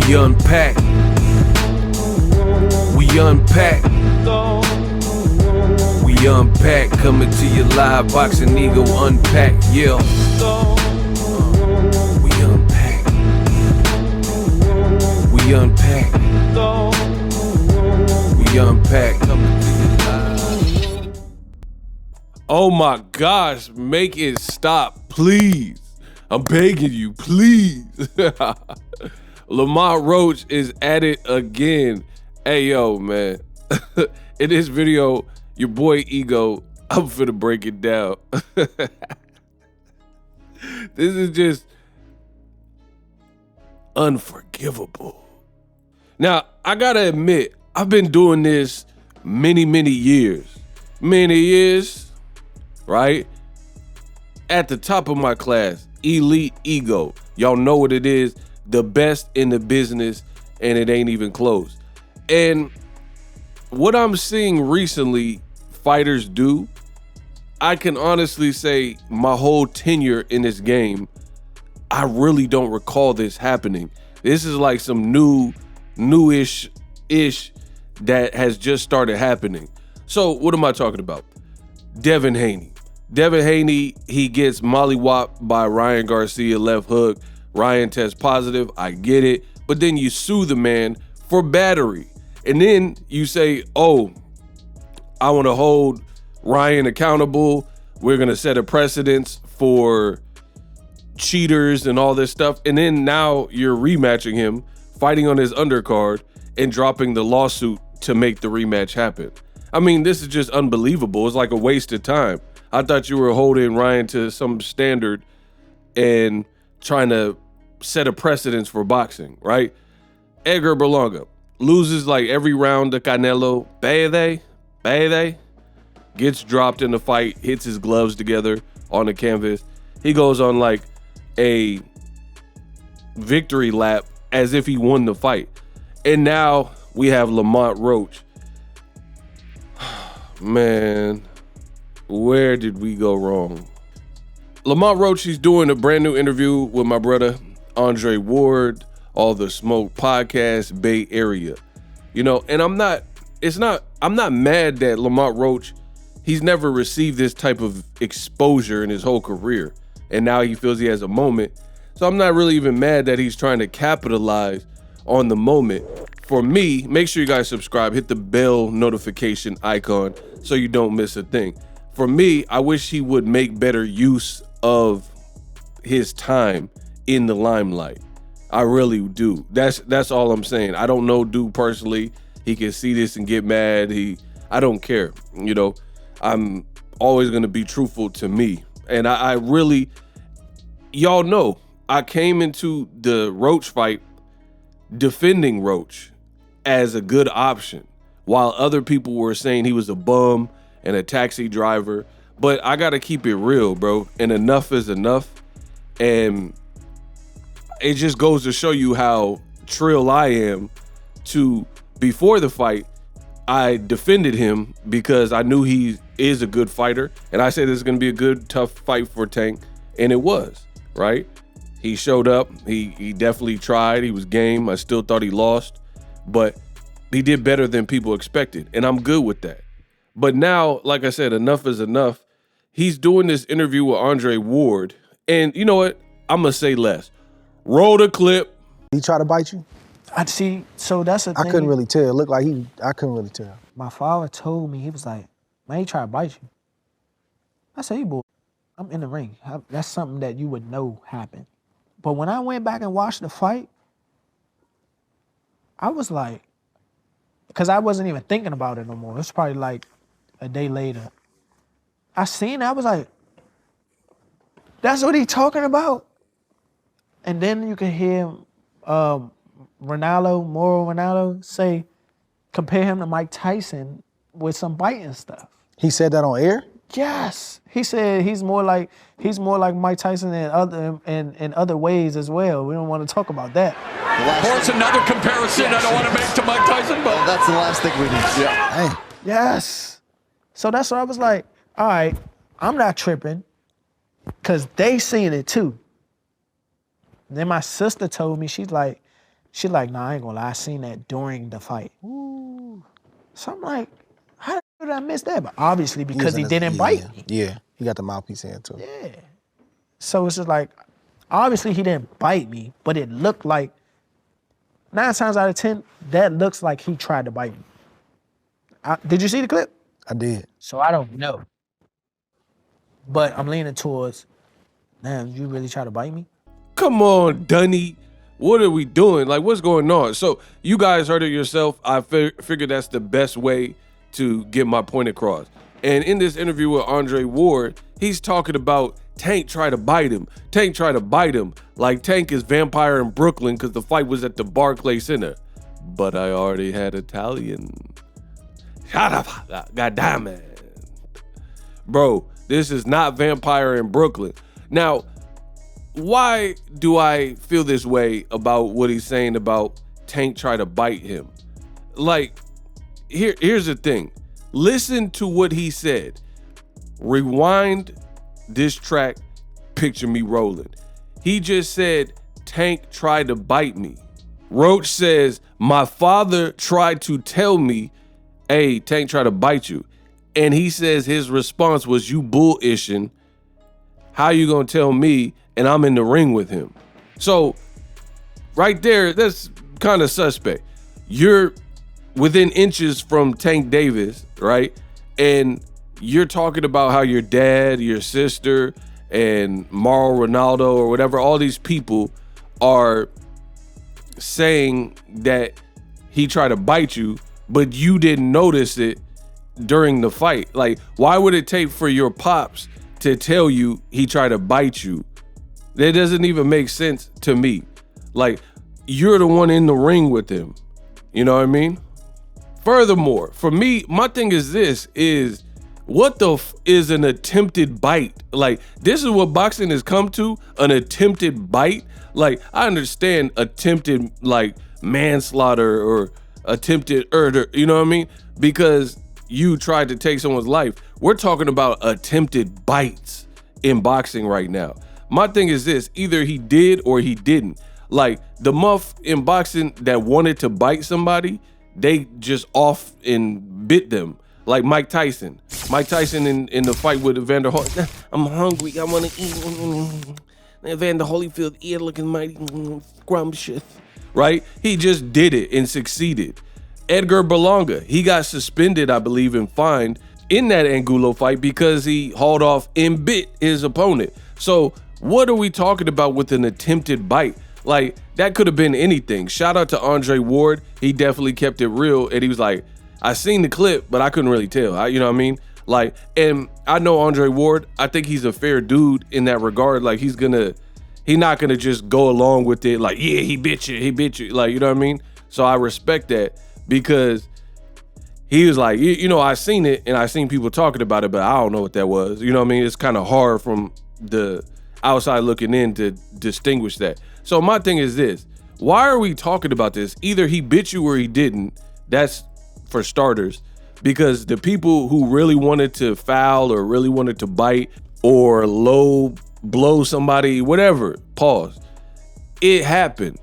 We unpack. We unpack. We unpack. Coming to your live boxing ego unpack. Yeah. We unpack. We unpack. We unpack. Coming to your live. Oh my gosh, make it stop, please. I'm begging you, please. Lamont Roach is at it again. Hey, yo, man. In this video, your boy Ego, I'm finna break it down. This is just unforgivable. Now, I gotta admit, I've been doing this many years. Many years, right? At the top of my class, Elite Ego. Y'all know what it is. The best in the business, and it ain't even close. And what I'm seeing recently fighters do, I can honestly say my whole tenure in this game, I really don't recall this happening. This is like some newish that has just started happening. So what am I talking about? Devin Haney. Devin Haney, he gets mollywopped by Ryan Garcia left hook. Ryan tests positive, I get it. But then you sue the man for battery. And then you say, oh, I want to hold Ryan accountable. We're going to set a precedence for cheaters and all this stuff. And then now you're rematching him, fighting on his undercard and dropping the lawsuit to make the rematch happen. I mean, this is just unbelievable. It's like a waste of time. I thought you were holding Ryan to some standard and trying to set a precedence for boxing, right? Edgar Berlanga loses like every round to Canelo. Bede gets dropped in the fight, hits his gloves together on the canvas. He goes on like a victory lap as if he won the fight. And now we have Lamont Roach. Man, where did we go wrong? Lamont Roach, he's doing a brand new interview with my brother, Andre Ward, All the Smoke podcast, Bay Area. You know, and I'm not mad that Lamont Roach, he's never received this type of exposure in his whole career. And now he feels he has a moment. So I'm not really even mad that he's trying to capitalize on the moment. For me, make sure you guys subscribe, hit the bell notification icon so you don't miss a thing. For me, I wish he would make better use of his time in the limelight. I really do. That's all I'm saying. I don't know dude personally. He can see this and get mad. I don't care. You know, I'm always gonna be truthful to me. And I really, y'all know, I came into the Roach fight defending Roach as a good option, while other people were saying he was a bum and a taxi driver. But I gotta keep it real, bro. And enough is enough. And it just goes to show you how trill I am to, before the fight, I defended him because I knew he is a good fighter. And I said this is gonna be a good, tough fight for Tank. And it was, right? He showed up, he definitely tried, he was game. I still thought he lost, but he did better than people expected. And I'm good with that. But now, like I said, enough is enough. He's doing this interview with Andre Ward. And you know what? I'm going to say less. Roll the clip. He tried to bite you? I see, so that's the thing. I couldn't really tell. It looked like I couldn't really tell. My father told me, he was like, man, he tried to bite you. I said, hey, boy, I'm in the ring. That's something that you would know happened. But when I went back and watched the fight, I was like, because I wasn't even thinking about it no more. It was probably like a day later. I seen it, I was like, that's what he talking about? And then you can hear Moro Ronaldo say, compare him to Mike Tyson with some biting stuff. He said that on air? Yes. He said he's more like Mike Tyson in other ways as well. We don't want to talk about that. Of course, another comparison I don't want to make to Mike Tyson, but that's the last thing we need. Yeah. Hey. Yes. So that's why I was like, all right, I'm not tripping, because they seen it too. Then my sister told me, she's like, She like, nah, I ain't gonna lie, I seen that during the fight. Ooh. So I'm like, how did I miss that? But obviously because he was didn't bite me. Yeah, he got the mouthpiece in too. Yeah. So it's just like, obviously he didn't bite me, but it looked like, 9 times out of 10, that looks like he tried to bite me. Did you see the clip? I did. So I don't know. But I'm leaning towards, damn, you really try to bite me? Come on, Dunny. What are we doing? Like, what's going on? So you guys heard it yourself. I figured that's the best way to get my point across. And in this interview with Andre Ward, he's talking about Tank tried to bite him. Tank tried to bite him. Like Tank is vampire in Brooklyn because the fight was at the Barclays Center. But I already had Italian. Shut up. God damn it. Bro, this is not vampire in Brooklyn. Now, why do I feel this way about what he's saying about Tank try to bite him? Like, here's the thing. Listen to what he said. Rewind this track, picture me rolling. He just said, Tank tried to bite me. Roach says, my father tried to tell me, hey, Tank tried to bite you. And he says his response was, you bullishing. How you gonna tell me and I'm in the ring with him? So right there, that's kind of suspect. You're within inches from Tank Davis, right? And you're talking about how your dad, your sister, and Mauro Ronaldo or whatever, all these people are saying that he tried to bite you, but you didn't notice it during the fight. Like, why would it take for your pops to tell you he tried to bite you? That doesn't even make sense to me. Like, you're the one in the ring with him. You know what I mean? Furthermore, for me, my thing is this, is what the is an attempted bite? Like, this is what boxing has come to, an attempted bite. Like, I understand attempted, like, manslaughter or attempted murder, you know what I mean? Because you tried to take someone's life. We're talking about attempted bites in boxing right now. My thing is this, either he did or he didn't. Like, the muff in boxing that wanted to bite somebody, they just off and bit them. Like Mike Tyson. Mike Tyson in the fight with Evander Holyfield. I'm hungry, I want to eat. Evander Holyfield ear looking mighty scrumptious. Right? He just did it and succeeded. Edgar Berlanga, he got suspended, I believe, and fined in that Angulo fight because he hauled off and bit his opponent. So what are we talking about with an attempted bite? Like, that could have been anything. Shout out to Andre Ward. He definitely kept it real. And he was like, I seen the clip, but I couldn't really tell. You know what I mean? Like, and I know Andre Ward. I think he's a fair dude in that regard. Like, he's not gonna just go along with it. Like, yeah, he bit you. Like, you know what I mean? So I respect that because he was like, you know, I seen it and I seen people talking about it, but I don't know what that was. You know what I mean? It's kind of hard from the outside looking in to distinguish that. So my thing is this, why are we talking about this? Either he bit you or he didn't. That's for starters, because the people who really wanted to foul or really wanted to bite or low blow somebody, whatever, pause. It happened.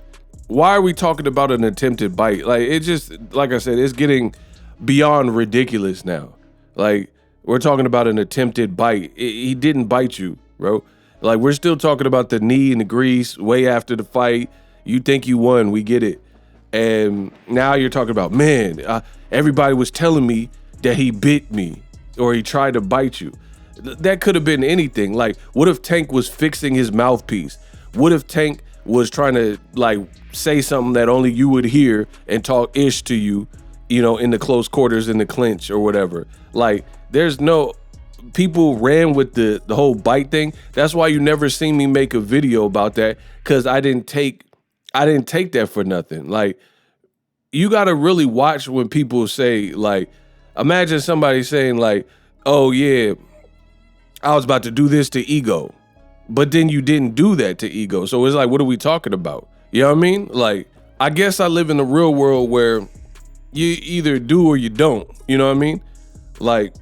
Why are we talking about an attempted bite? Like, it just, like I said, it's getting beyond ridiculous now. Like, we're talking about an attempted bite. He didn't bite you, bro. Like, we're still talking about the knee and the grease way after the fight. You think you won, we get it. And now you're talking about, man, everybody was telling me that he bit me or he tried to bite you. That could have been anything. Like, what if Tank was fixing his mouthpiece? What if Tank was trying to, like, say something that only you would hear and talk ish to you, you know, in the close quarters, in the clinch or whatever? Like, there's no... People ran with the whole bite thing. That's why you never seen me make a video about that, because I didn't take that for nothing. Like, you got to really watch when people say, like, imagine somebody saying like, oh yeah, I was about to do this to Ego, but then you didn't do that to Ego. So it's like, what are we talking about? You know what I mean? Like, I guess I live in the real world where you either do or you don't. You know what I mean? Like,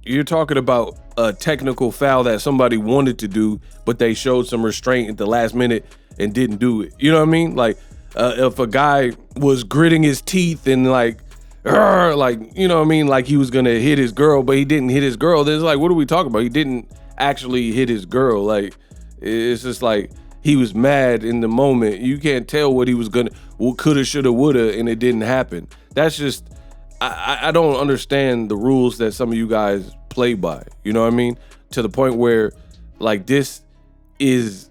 you're talking about a technical foul that somebody wanted to do, but they showed some restraint at the last minute and didn't do it. You know what I mean? Like, if a guy was gritting his teeth and like, you know what I mean? Like he was gonna hit his girl, but he didn't hit his girl. Then it's like, what are we talking about? He didn't actually hit his girl. Like, it's just like he was mad in the moment. You can't tell what he was gonna, coulda, shoulda, woulda, and it didn't happen. That's just, I don't understand the rules that some of you guys play by. You know what I mean? To the point where, like, this is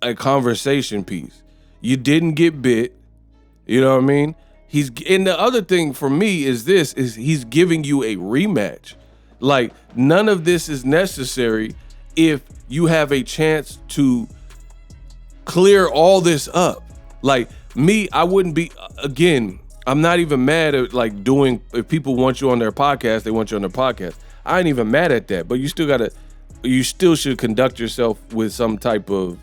a conversation piece. You didn't get bit. You know what I mean? And the other thing for me is he's giving you a rematch. Like, none of this is necessary if you have a chance to clear all this up. Like me, I wouldn't be, again, I'm not even mad at like if people want you on their podcast, they want you on their podcast. I ain't even mad at that, but you still should conduct yourself with some type of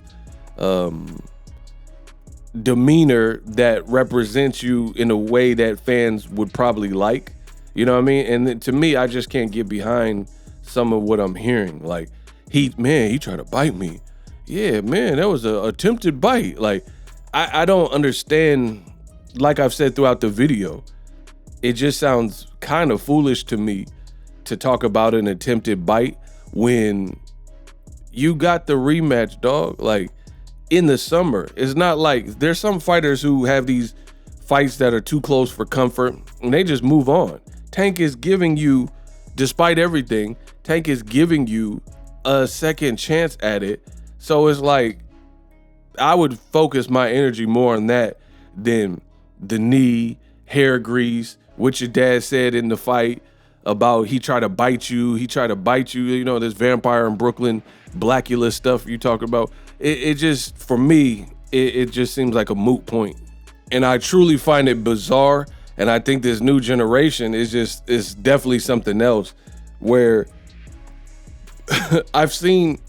demeanor that represents you in a way that fans would probably like. You know what I mean? And to me, I just can't get behind some of what I'm hearing. Like, he tried to bite me. Yeah, man, that was a attempted bite. Like, I don't understand. Like I've said throughout the video, it just sounds kind of foolish to me to talk about an attempted bite when you got the rematch, dog. Like, in the summer, it's not like there's some fighters who have these fights that are too close for comfort and they just move on. Tank is giving you, despite everything, Tank is giving you a second chance at it. So it's like, I would focus my energy more on that than the knee, hair grease, what your dad said in the fight about he tried to bite you, you know, this vampire in Brooklyn, Blackula stuff you talk about. It just, for me, it just seems like a moot point. And I truly find it bizarre. And I think this new generation is definitely something else where I've seen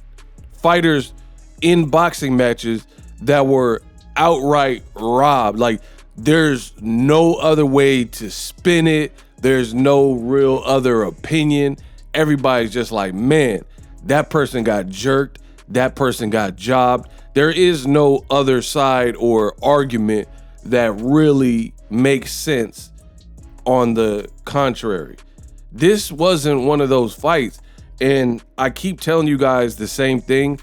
fighters in boxing matches that were outright robbed. Like, there's no other way to spin it. There's no real other opinion. Everybody's just like, man, that person got jerked. That person got jobbed. There is no other side or argument that really makes sense on the contrary. This wasn't one of those fights. And I keep telling you guys the same thing.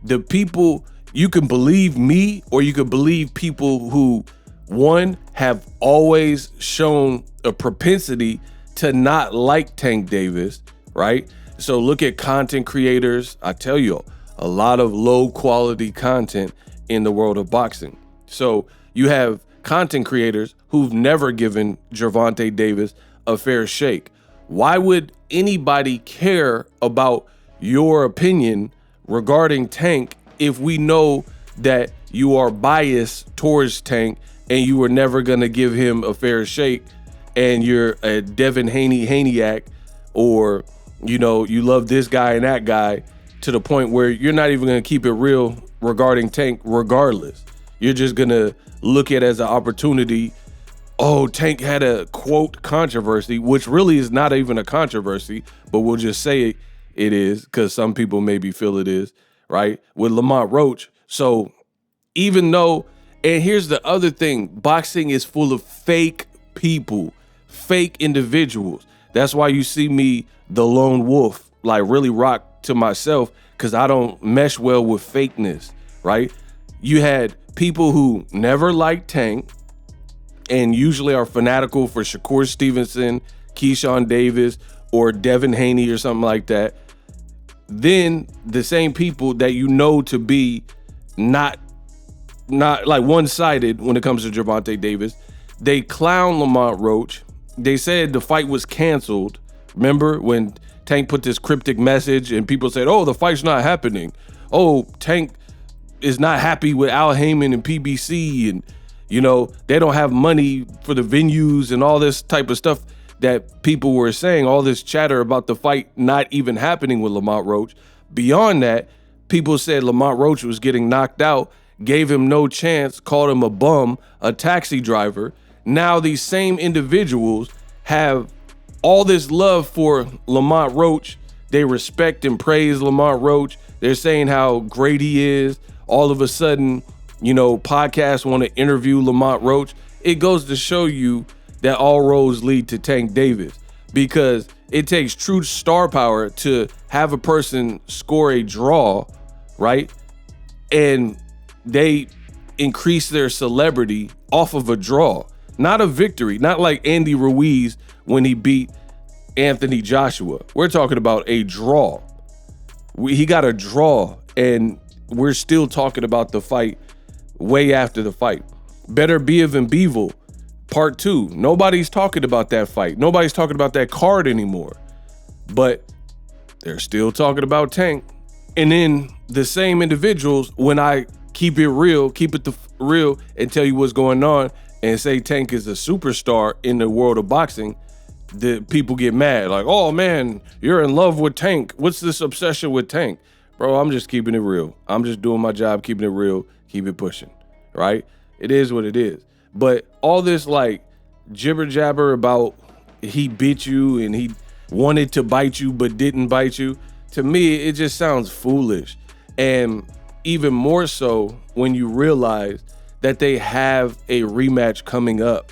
The people, you can believe me or you can believe people who, one, have always shown a propensity to not like Tank Davis, right? So look at content creators. I tell you, a lot of low quality content in the world of boxing. So you have content creators who've never given Gervonta Davis a fair shake. Why would anybody care about your opinion regarding Tank if we know that you are biased towards Tank and you were never going to give him a fair shake and you're a Devin Haney-Haniac, or, you know, you love this guy and that guy to the point where you're not even going to keep it real regarding Tank regardless. You're just going to look at it as an opportunity. Oh, Tank had a quote controversy, which really is not even a controversy, but we'll just say it is because some people maybe feel it is, right? With Lamont Roach. So even though, and here's the other thing, boxing is full of fake people, fake individuals. That's why you see me, the lone wolf, like really rock to myself, because I don't mesh well with fakeness, right? You had people who never liked Tank and usually are fanatical for Shakur Stevenson, Keyshawn Davis, or Devin Haney or something like that. Then the same people that you know to be not like one-sided when it comes to Gervonta Davis, they clown Lamont Roach. They said the fight was canceled. Remember when Tank put this cryptic message and people said, oh, the fight's not happening. Oh, Tank is not happy with Al Heyman and PBC, and, you know, they don't have money for the venues and all this type of stuff that people were saying, all this chatter about the fight not even happening with Lamont Roach. Beyond that, people said Lamont Roach was getting knocked out, gave him no chance, called him a bum, a taxi driver. Now these same individuals have all this love for Lamont Roach. They respect and praise Lamont Roach. They're saying how great he is. All of a sudden, podcasts want to interview Lamont Roach. It goes to show you that all roads lead to Tank Davis, because it takes true star power to have a person score a draw, right? And they increase their celebrity off of a draw, not a victory, not like Andy Ruiz when he beat Anthony Joshua. We're talking about a draw. He got a draw, and we're still talking about the fight way after the fight. Better Biev and Bivol, part 2. Nobody's talking about that fight. Nobody's talking about that card anymore. But they're still talking about Tank. And then the same individuals, when I keep it real, real and tell you what's going on and say Tank is a superstar in the world of boxing, the people get mad. Like, oh man, you're in love with Tank. What's this obsession with Tank? Bro, I'm just keeping it real. I'm just doing my job, keeping it real, keep it pushing, right? It is what it is. But all this like jibber jabber about he bit you and he wanted to bite you but didn't bite you, to me, it just sounds foolish. And even more so when you realize that they have a rematch coming up.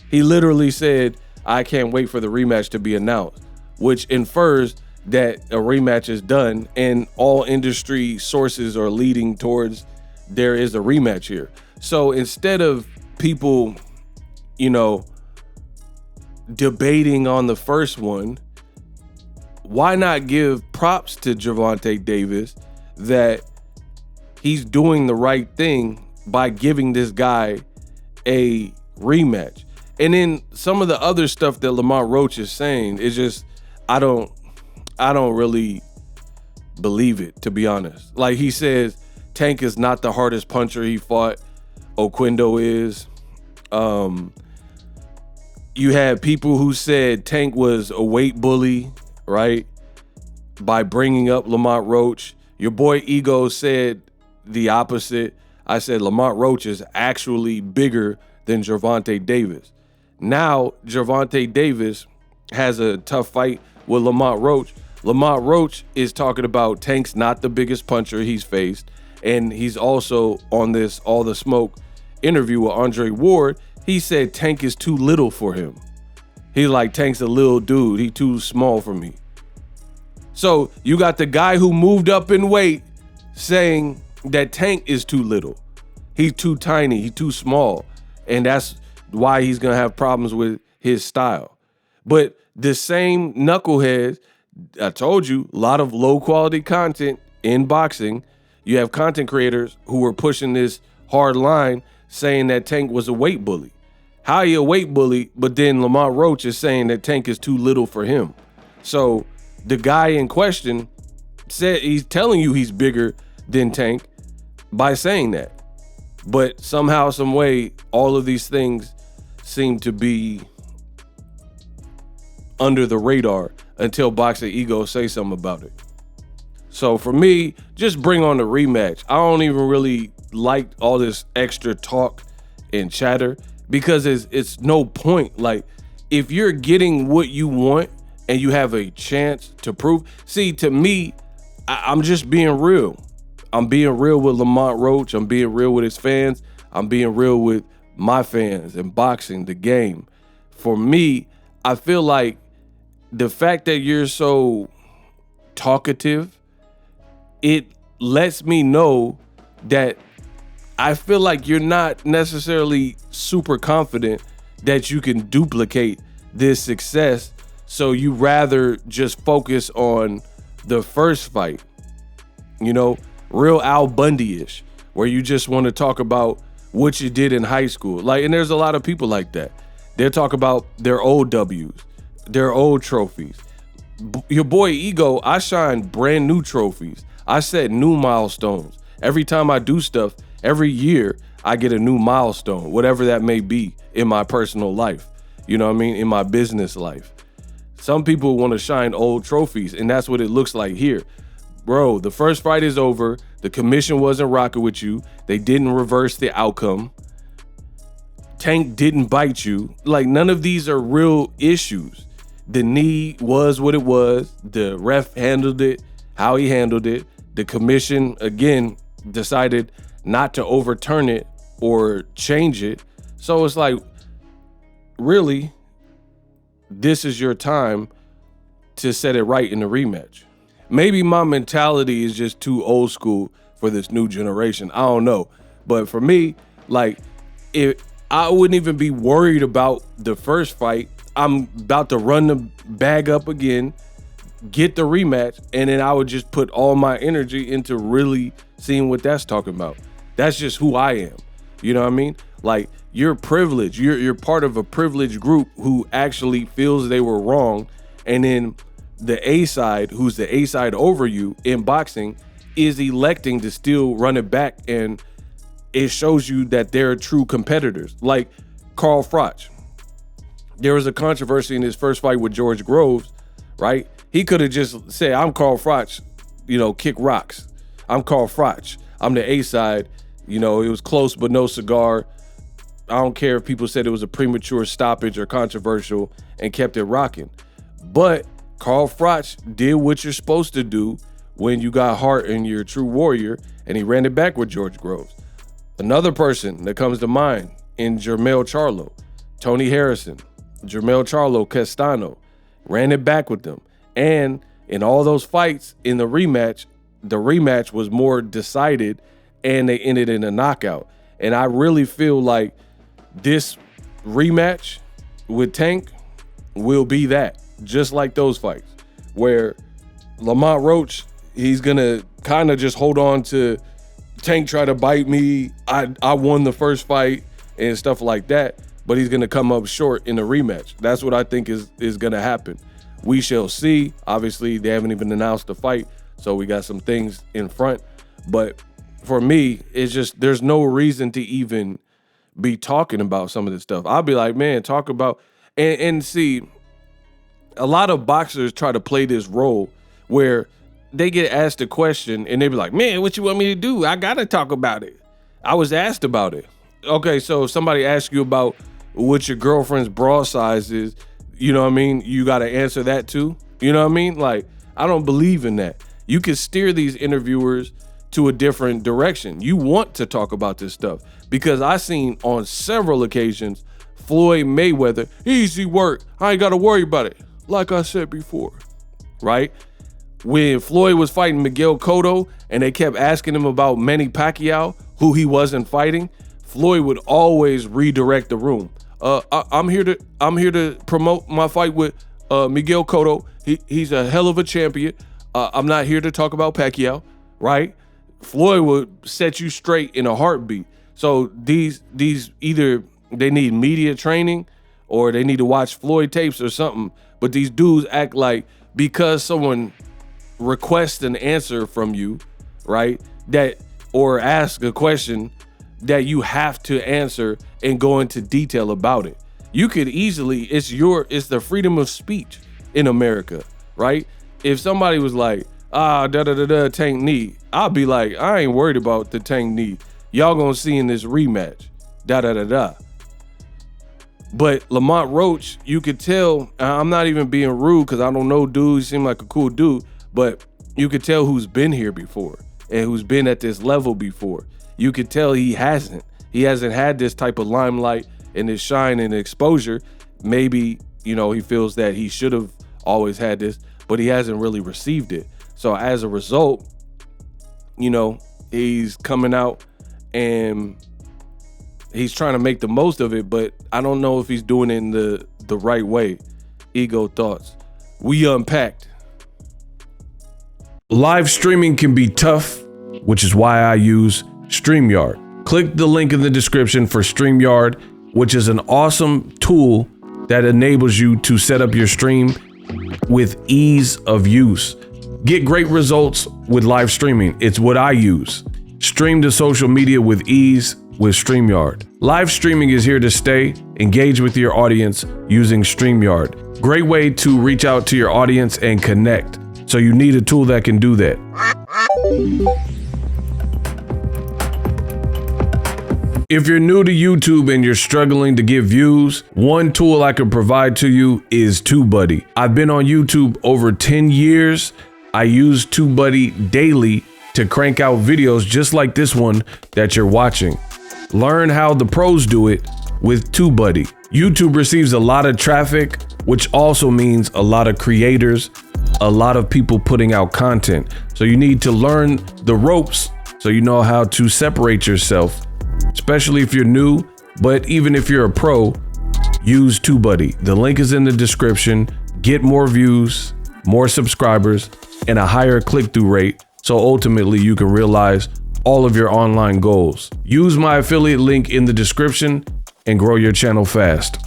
He literally said, I can't wait for the rematch to be announced, which infers that a rematch is done, and all industry sources are leading towards there is a rematch here. So instead of people, debating on the first one, why not give props to Gervonta Davis that he's doing the right thing by giving this guy a rematch? And then some of the other stuff that Lamont Roach is saying is just, I don't really believe it, to be honest. Like, he says Tank is not the hardest puncher he fought. Oquendo is. You had people who said Tank was a weight bully, right? By bringing up Lamont Roach. Your boy Ego said the opposite. I said Lamont Roach is actually bigger than Gervonta Davis. Now, Gervonta Davis has a tough fight with Lamont Roach. Lamont Roach is talking about Tank's not the biggest puncher he's faced. And he's also on this All the Smoke interview with Andre Ward. He said Tank is too little for him. He's like, Tank's a little dude. He too small for me. So you got the guy who moved up in weight saying that Tank is too little. He's too tiny. He's too small. And that's why he's going to have problems with his style. But the same knuckleheads, I told you, a lot of low quality content in boxing. You have content creators who were pushing this hard line saying that Tank was a weight bully. How are you a weight bully, but then Lamont Roach is saying that Tank is too little for him? So the guy in question said he's telling you he's bigger than Tank by saying that. But somehow, some way, all of these things seem to be under the radar until Boxing Ego say something about it. So for me, just bring on the rematch. I don't even really like all this extra talk and chatter because it's no point. Like, if you're getting what you want and you have a chance to prove, see, to me, I'm just being real. I'm being real with Lamont Roach. I'm being real with his fans. I'm being real with my fans and boxing, the game. For me, I feel like the fact that you're so talkative, it lets me know that I feel like you're not necessarily super confident that you can duplicate this success. So you rather just focus on the first fight, real Al Bundy-ish, where you just want to talk about what you did in high school. Like, and there's a lot of people like that. They'll talk about their old W's, their old trophies. Your boy Ego, I shine brand new trophies. I set new milestones. Every time I do stuff, every year I get a new milestone, whatever that may be in my personal life. You know what I mean? In my business life. Some people want to shine old trophies, and that's what it looks like here. Bro, the first fight is over. The commission wasn't rocking with you. They didn't reverse the outcome. Tank didn't bite you. Like, none of these are real issues. The knee was what it was. The ref handled it how he handled it. The commission, again, decided not to overturn it or change it. So it's like, really, this is your time to set it right in the rematch. Maybe my mentality is just too old school for this new generation. I don't know. But for me, like, I wouldn't even be worried about the first fight. I'm about to run the bag up again, get the rematch, and then I would just put all my energy into really seeing what that's talking about. That's just who I am. You know what I mean? Like, you're privileged. You're part of a privileged group who actually feels they were wrong, and then the A side, who's the A side over you in boxing, is electing to still run it back, and it shows you that they're true competitors. Like Carl Froch. There was a controversy in his first fight with George Groves, right? He could have just said, I'm Carl Froch, kick rocks. I'm Carl Froch. I'm the A side. It was close but no cigar. I don't care if people said it was a premature stoppage or controversial, and kept it rocking. But Carl Froch did what you're supposed to do when you got heart and you're a true warrior, and he ran it back with George Groves. Another person that comes to mind in Jermell Charlo, Tony Harrison, Jermell Charlo Castano, ran it back with them. And in all those fights in the rematch was more decided, and they ended in a knockout. And I really feel like this rematch with Tank will be that, just like those fights, where Lamont Roach, he's gonna kind of just hold on to Tank, try to bite me. I won the first fight and stuff like that, but he's gonna come up short in the rematch. That's what I think is gonna happen. We shall see. Obviously, they haven't even announced the fight, so we got some things in front. But for me, it's just, there's no reason to even be talking about some of this stuff. I'll be like, man, talk about, and see, a lot of boxers try to play this role where they get asked a question and they be like, man, what you want me to do? I gotta talk about it. I was asked about it. Okay, so if somebody asks you about what your girlfriend's bra size is, you know what I mean? You gotta answer that too. You know what I mean? Like, I don't believe in that. You can steer these interviewers to a different direction. You want to talk about this stuff, because I seen on several occasions Floyd Mayweather, easy work, I ain't gotta worry about it. Like I said before, right? When Floyd was fighting Miguel Cotto and they kept asking him about Manny Pacquiao, who he wasn't fighting, Floyd would always redirect the room. I'm here to promote my fight with Miguel Cotto. He's a hell of a champion. I'm not here to talk about Pacquiao, right? Floyd would set you straight in a heartbeat. So these either they need media training or they need to watch Floyd tapes or something. But these dudes act like because someone request an answer from you, right, that, or ask a question, that you have to answer and go into detail about it. You could easily, it's the freedom of speech in America, right? If somebody was like, Tank knee, I'll be like, I ain't worried about the Tank knee. Y'all gonna see in this rematch, But Lamont Roach, you could tell, I'm not even being rude because I don't know dude, he seemed like a cool dude, but you could tell who's been here before and who's been at this level before. You could tell he hasn't had this type of limelight and this shine and exposure. Maybe, he feels that he should have always had this, but he hasn't really received it. So as a result, he's coming out and he's trying to make the most of it, but I don't know if he's doing it in the right way. Ego thoughts. We unpacked. Live streaming can be tough, which is why I use StreamYard. Click the link in the description for StreamYard, which is an awesome tool that enables you to set up your stream with ease of use. Get great results with live streaming. It's what I use. Stream to social media with ease with StreamYard. Live streaming is here to stay. Engage with your audience using StreamYard. Great way to reach out to your audience and connect. So you need a tool that can do that. If you're new to YouTube and you're struggling to get views, one tool I can provide to you is TubeBuddy. I've been on YouTube over 10 years. I use TubeBuddy daily to crank out videos just like this one that you're watching. Learn how the pros do it with TubeBuddy. YouTube receives a lot of traffic, which also means a lot of creators, a lot of people putting out content. So you need to learn the ropes so you know how to separate yourself, especially if you're new, but even if you're a pro, use TubeBuddy. The link is in the description. Get more views, more subscribers, and a higher click-through rate, so ultimately you can realize all of your online goals. Use my affiliate link in the description and grow your channel fast.